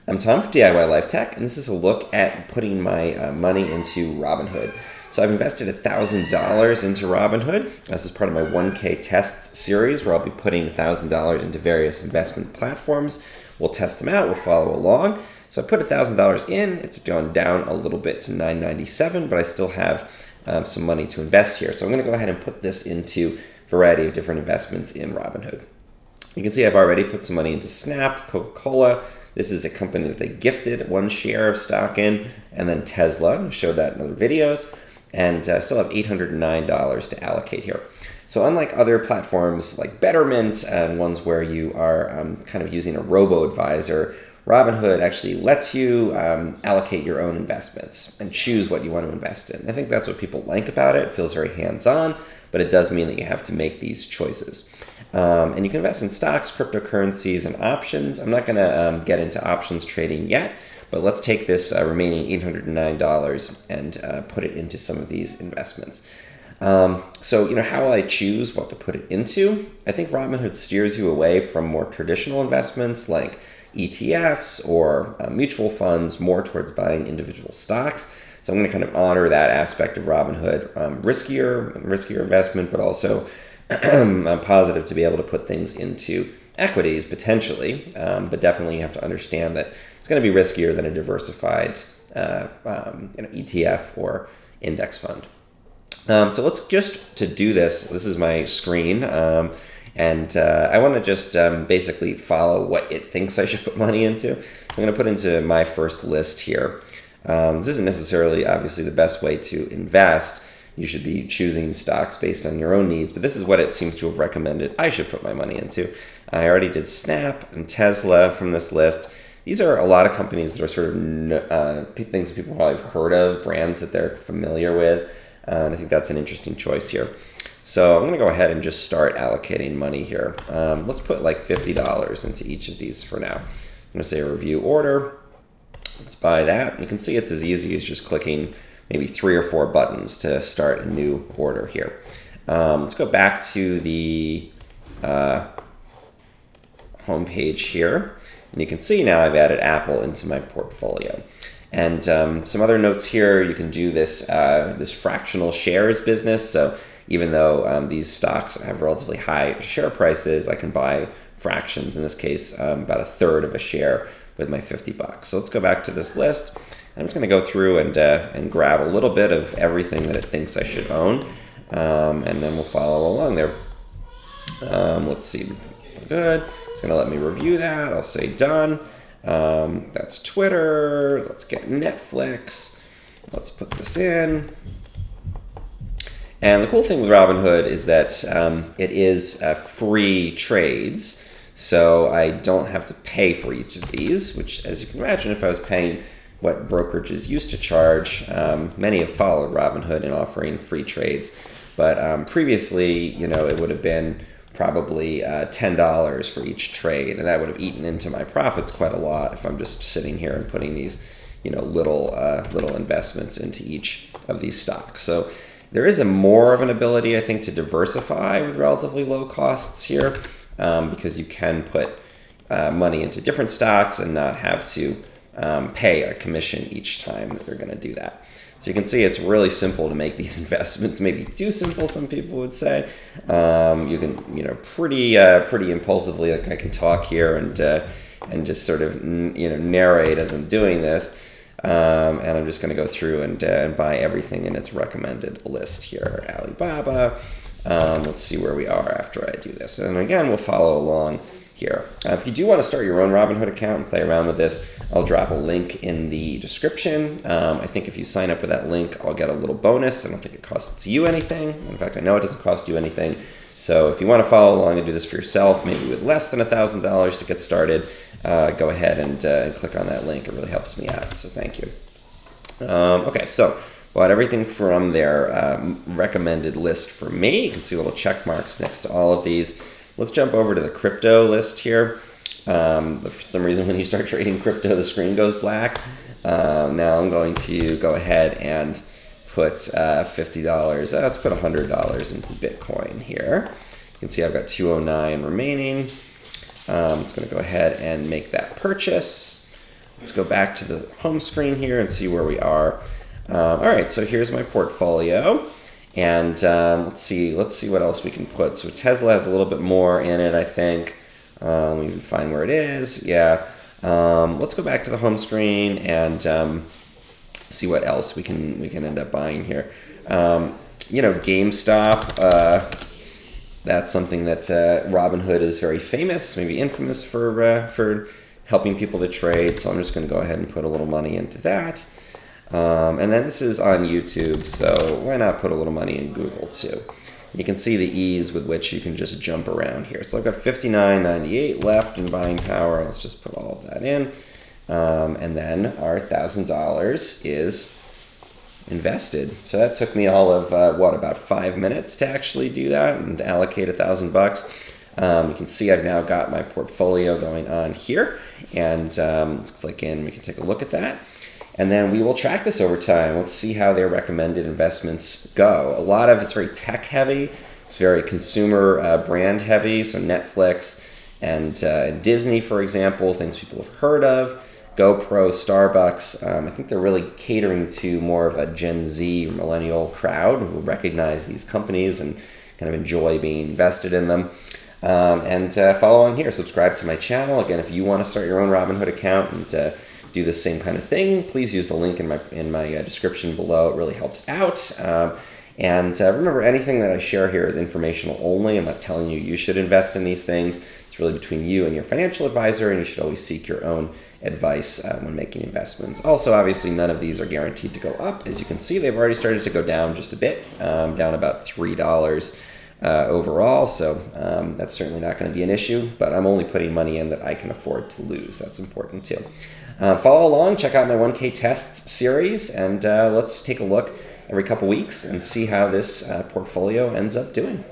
I'm Tom from DIY Life Tech, and this is a look at putting my money into Robinhood. So I've invested $1,000 into Robinhood. This is part of my 1K test series where I'll be putting $1,000 into various investment platforms. We'll test them out, we'll follow along. So I put $1,000 in, it's gone down a little bit to $997, but I still have some money to invest here. So I'm gonna go ahead and put this into a variety of different investments in Robinhood. You can see I've already put some money into Snap, Coca-Cola. This is a company that they gifted 1 share of stock in, and then Tesla. I showed that in other videos, and still have $809 to allocate here. So unlike other platforms like Betterment and ones where you are kind of using a robo-advisor, Robinhood actually lets you allocate your own investments and choose what you want to invest in. I think that's what people like about it. It feels very hands-on, but it does mean that you have to make these choices. And you can invest in stocks, cryptocurrencies, and options. I'm not going to get into options trading yet, but let's take this remaining $809 and put it into some of these investments. So, how will I choose what to put it into? I think Robinhood steers you away from more traditional investments like ETFs or mutual funds, more towards buying individual stocks. So I'm going to kind of honor that aspect of Robinhood. Riskier investment, but also positive to be able to put things into equities potentially, but definitely you have to understand that it's going to be riskier than a diversified ETF or index fund. So let's just to do this. This is my screen, and I want to just basically follow what it thinks I should put money into. I'm going to put into my first list here. This isn't necessarily obviously the best way to invest. You should be choosing stocks based on your own needs, but this is what it seems to have recommended I should put my money into. I already did Snap and Tesla from this list. These are a lot of companies that are sort of things that people probably have heard of, brands that they're familiar with, and I think that's an interesting choice here. So I'm going to go ahead and just start allocating money here. Let's put like $50 into each of these for now. I'm going to say review order. Let's buy that. You can see it's as easy as just clicking maybe 3 or 4 buttons to start a new order here. Let's go back to the home page here. And you can see now I've added Apple into my portfolio. And some other notes here, you can do this, this fractional shares business. So even though these stocks have relatively high share prices, I can buy fractions, in this case, about a third of a share with my $50. So let's go back to this list. I'm just going to go through and grab a little bit of everything that it thinks I should own, and then we'll follow along there. Let's see. Good. It's going to let me review that. I'll say done. That's Twitter. Let's get Netflix. Let's put this in. And the cool thing with Robinhood is that it is free trades. So I don't have to pay for each of these, which, as you can imagine, if I was paying what brokerages used to charge, many have followed Robinhood in offering free trades. But previously, it would have been probably $10 for each trade, and that would have eaten into my profits quite a lot if I'm just sitting here and putting these, little investments into each of these stocks. So there is more of an ability, I think, to diversify with relatively low costs here, because you can put money into different stocks and not have to pay a commission each time that you're going to do that. So you can see it's really simple to make these investments, maybe too simple, some people would say. You can, pretty impulsively, like I can talk here and just sort of, narrate as I'm doing this. And I'm just going to go through and buy everything in its recommended list here. Alibaba. Let's see where we are after I do this. And again, we'll follow along here. If you do want to start your own Robinhood account and play around with this, I'll drop a link in the description. I think if you sign up with that link, I'll get a little bonus. I don't think it costs you anything. In fact, I know it doesn't cost you anything. So if you want to follow along and do this for yourself, maybe with less than $1,000 to get started, go ahead and click on that link. It really helps me out, so thank you. Okay, so bought everything from their recommended list for me. You can see little check marks next to all of these. Let's jump over to the crypto list here. For some reason, when you start trading crypto, the screen goes black. Now I'm going to go ahead and put $50. Let's put $100 into Bitcoin here. You can see I've got 209 remaining. I'm just going to go ahead and make that purchase. Let's go back to the home screen here and see where we are. All right, so here's my portfolio. And let's see what else we can put. So Tesla has a little bit more in it, I think. We can find where it is. Yeah. Let's go back to the home screen and see what else we can end up buying here. GameStop. That's something that Robinhood is very famous, maybe infamous for helping people to trade. So I'm just going to go ahead and put a little money into that. And then this is on YouTube, so why not put a little money in Google too? You can see the ease with which you can just jump around here. So I've got $59.98 left in buying power. Let's just put all of that in. And then our $1,000 is invested. So that took me all of, about 5 minutes to actually do that and allocate $1,000. You can see I've now got my portfolio going on here. And let's click in, we can take a look at that. And then we will track this over time. Let's see how their recommended investments go. A lot of it's very tech heavy. It's very consumer brand heavy. So Netflix and Disney, for example, things people have heard of. GoPro, Starbucks. I think they're really catering to more of a Gen Z or millennial crowd who recognize these companies and kind of enjoy being invested in them. And follow on here. Subscribe to my channel. Again, if you want to start your own Robinhood account and do the same kind of thing, please use the link in my description below. It really helps out. And remember, anything that I share here is informational only. I'm not telling you you should invest in these things. It's really between you and your financial advisor, and you should always seek your own advice when making investments. Also, obviously, none of these are guaranteed to go up. As you can see, they've already started to go down just a bit, down about $3 overall. So that's certainly not going to be an issue, but I'm only putting money in that I can afford to lose. That's important too. Follow along, check out my 1K tests series, and let's take a look every couple weeks and see how this portfolio ends up doing.